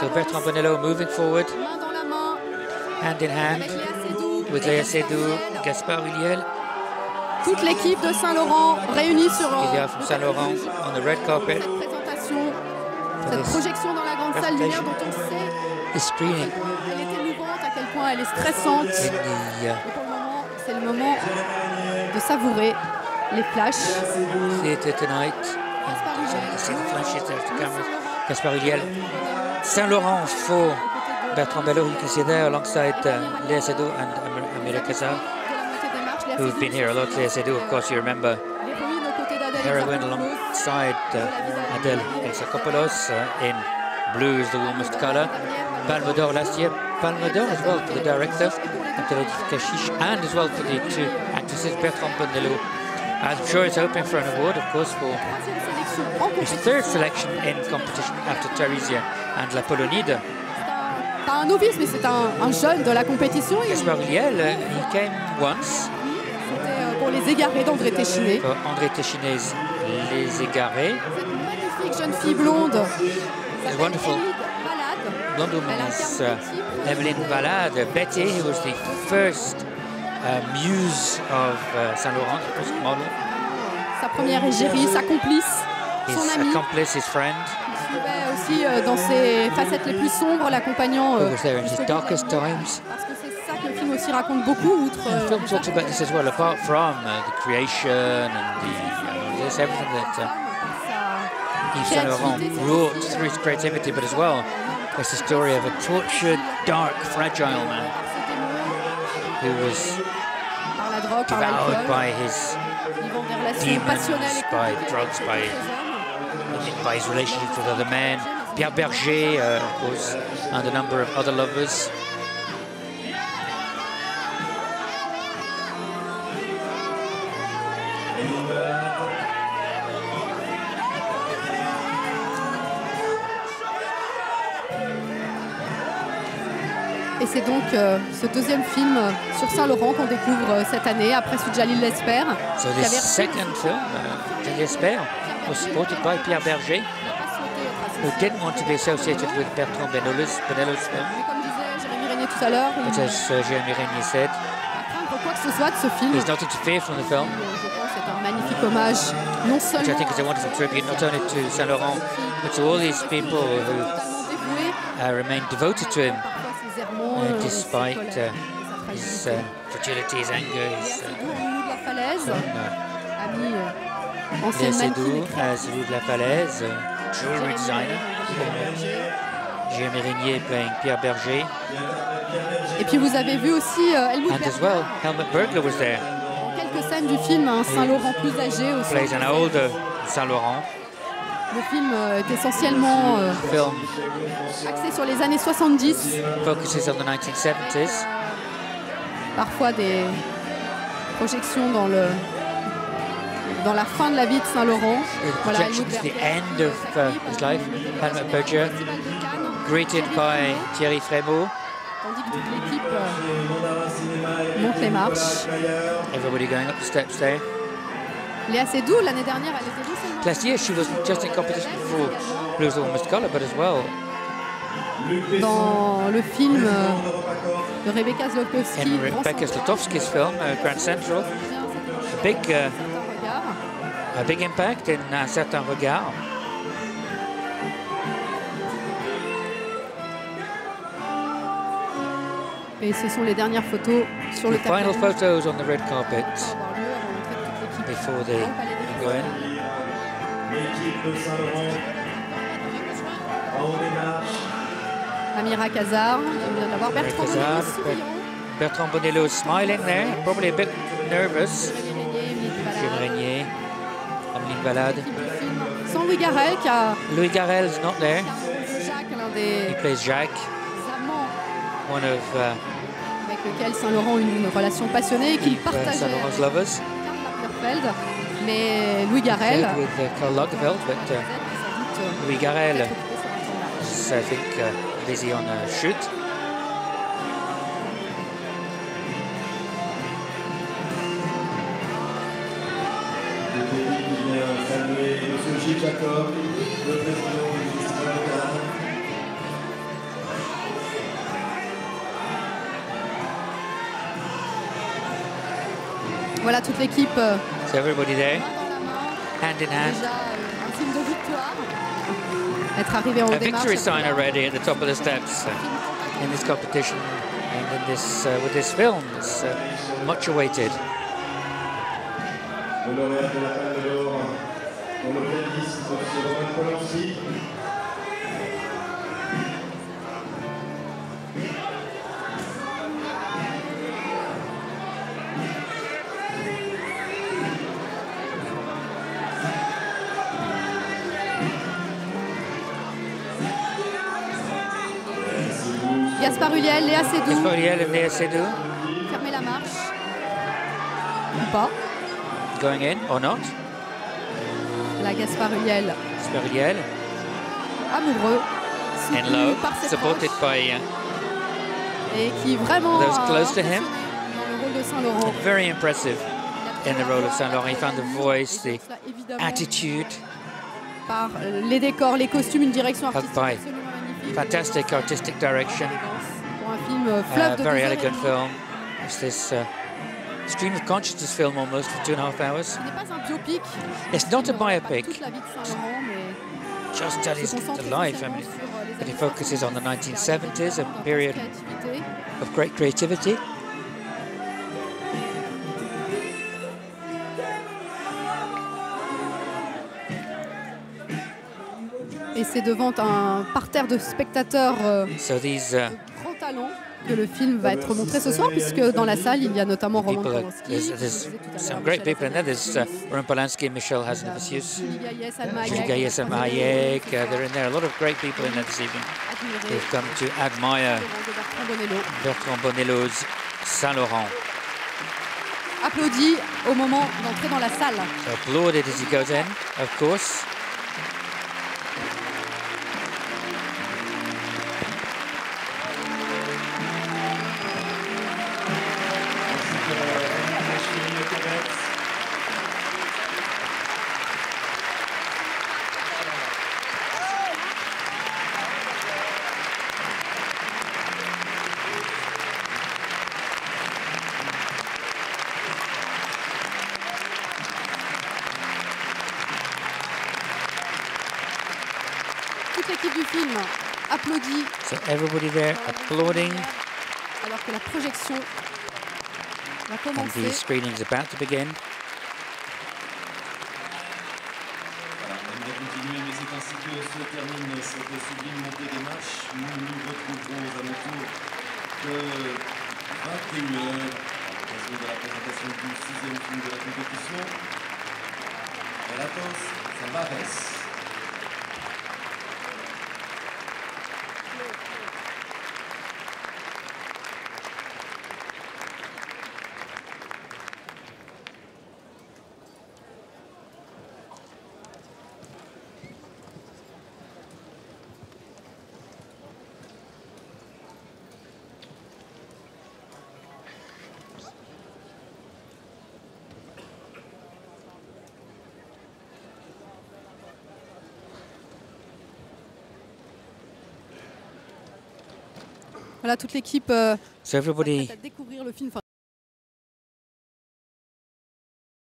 So Bertrand Bonello moving forward, main dans la main, hand in hand, avec Léa Seydoux, with Léa Seydoux, Gaspard Ulliel, toute l'équipe de Saint-Laurent réunie sur Ilia from Saint Laurent on the red carpet. cette présentation, cette this projection dans la grande salle lumière dont on sait The screening qu'elle est émouvante, à quel point elle est stressante. in the Et pour le moment, c'est le moment de savourer les flashs. theatre tonight. Gaspard And Ulliel, you see the flashes of the le cameras. Saint-Laurent, Gaspard Ulliel. Saint Laurent for Bertrand Bonello, you can see there alongside Léa Seydoux and Amira Kazar, de la montée des marches, Léa who've been here a lot. Léa Seydoux, of course, you remember, l'héroïne aux côtés d'Adèle heroine Exarchopoulos. alongside Adèle Exarchopoulos in Blue is the Warmest Color. Palme d'Or last year. Palme d'Or as well for the director, Abdelodif Kashish, and as well for the two actresses, Bertrand Bonello. I'm sure he's hoping for an award, of course, for Troisième sélection en his compétition. third selection in competition after Theresia and La Polonide. C'est pas un novice, mais c'est un jeune de la compétition. Gaspard Ulliel, he came once C'était pour Les Égarés d'André Téchiné. for André Téchinet's Les Égarés. Cette magnifique jeune fille blonde s'appelle wonderful. Élide Malade. Blonde woman Elle is incarne le type. Evelyn Valade. Betty, who was the first muse of Saint Laurent, the first model. Sa première égérie, sa complice, son His ami. accomplice, his friend, Il suivait aussi dans ses facettes les plus sombres, l'accompagnant. who was there in his jusqu'au darkest bout. times. Parce que c'est ça que le film aussi raconte beaucoup, outre. The film talks about this as well, apart from the creation and this, everything that Yves Saint Laurent wrought through his creativity, but as well, it's the story of a tortured, dark, fragile man who was par la drogue, par devoured l'alcool, by his vivant des relations demons, passionnelles et by compliquées drugs, avec d'autres hommes. by his relationships with other men. Pierre Berger, of course, and a number of other lovers. Et c'est donc ce deuxième film sur Saint-Laurent qu'on découvre cette année, après celui de Jalil Lesper. So qui this avait reçu second film, J'espère, was supported by Pierre Berger, who didn't want to be associated with Bertrand Bonello's film, Mais comme disait Jérémy Régnier tout à l'heure, il but as Jérémy Régnier said, n'a craindre quoi que ce soit de ce film. there's nothing to fear from the film, Je pense que c'est un magnifique hommage, non which I seulement think is a wonderful tribute not only to Saint Laurent, but to all these people who totalement dévoué, remain devoted to him, parfois ses errements, despite ses colères, his sa fragilité. fragility, his anger, Léa his Seydoux, en haut de la falaise, amie Léa ancienne Seydoux, mannequin. as Louis de la Falaise, jewelry designer, Jérémy Régnier playing Pierre Berger, Et puis vous avez vu aussi Helmut and as Berger well Helmut Bergler was there, dans quelques scènes du film, un Saint-Laurent plus âgé au plays centre. an older Saint Laurent. Le film est essentiellement Film axé sur les années 70, focuses on the 1970s, parfois des projections dans la fin de la vie de Saint-Laurent. with Voilà, projections Helmut to the Berger, end of his life. Helmut Berger, Festival de Cannes, greeted by Thierry Frémaux, tandis que toute l'équipe monte les marches. everybody going up the steps there. Léa Seydoux, l'année dernière, elle était non seulement Last year she was just in competition for Blues Almost Color, but as well dans le film de Rebecca Zlotowski, in Grand Rebecca Central. Zlotowski's film, Grand Central. Bien, A big impact in Un Certain Regard. Et ce sont les dernières photos sur le The tapis final rouge photos on the red carpet qui vont avoir lieu avant l'entrée de toute l'équipe before they au Palais des go Congrès. in. L'équipe de Saint-Laurent en haut des marches. Amira Kazar, on vient d'avoir Bertrand Kazar, Bonello souriant. Bertrand Bonello smiling there, probably a bit nervous. Jérémy Régnier, Émilie Jérémy Régnier, Ameline Balade. Balade. L'équipe du film. Sans Louis Garrel qui a Louis Garrel's not there. Jacques, l'un He des plays Jacques, amants one of avec lequel Saint-Laurent a une relation passionnée et qu'il partageait Saint avec Laurent's lovers. Karl Lagerfeld. Mais Louis Garrel, Played with Karl Lagerfeld, but sans doute, Louis Garrel peut-être occupé sur un tournage. is, I think, busy on a shoot. Le pays qui vient saluer M. Gilles Jacob, le président du Festival de Cannes. Voilà toute l'équipe So everybody there, main dans la main. hand in hand. Déjà un signe de victoire. Être arrivé en A démarche. victory sign already at the top of the steps in this competition and in this with this film. It's much awaited. Le lauréat de la Palme d'Or pour le pianiste, c'est Roman Polanski. Gaspard Ulliel, Léa Seydoux. Gaspard Ulliel and Léa Seydoux Fermer la marche. Ou pas. going in or not. La Gaspard Ulliel. Gaspard Ulliel Amoureux. in soutenu low, par ses supported proches, by et qui vraiment those a close to him. impressionné dans le rôle de Saint-Laurent. very impressive Il a in the role of Saint Laurent. He found the voice, et the donc cela, évidemment, attitude, par les décors, les costumes, une direction artistique by absolument magnifique. fantastic artistic direction. Pour un film fleuve de Very 2 heures et elegant demie. film. It's this stream of consciousness film almost for 2.5 hours. Ce n'est pas un biopic. It's not a Il ne raconte pas biopic, toute la vie de Saint-Laurent, mais just tells se concentre the life. I essentiellement mean, sur but les it années focuses on the 60, 1970s, a period créativité. of great creativity. Et c'est devant un parterre de spectateurs So these de grand talent que le film va être montré ce soir, puisque dans la salle, il y a notamment Roman people, Polanski, there's some great people in there. There's Roman Polanski and Michel Hazanavicius, Julie Gaillet, Salma Julie Hayek, Gaillet, Salma Hayek. They're in there. A lot of great people in there this evening. admiré, They've come to admire de Bertrand Bonello. Bertrand Bonello's Saint Laurent. Applaudi au moment d'entrer dans la salle. So applauded as he goes in, of course. Toute l'équipe du film applaudit So everybody there applauding, alors que la projection va and commencer. the screening is about to begin. Voilà, on va continuer, mais c'est ainsi que se termine cette sublime montée des marches. Nous nous retrouverons aux alentours de 21h à l'occasion de la présentation du 6e film de la compétition. Relatos Salvajes. Voilà toute l'équipe So everybody à découvrir le film.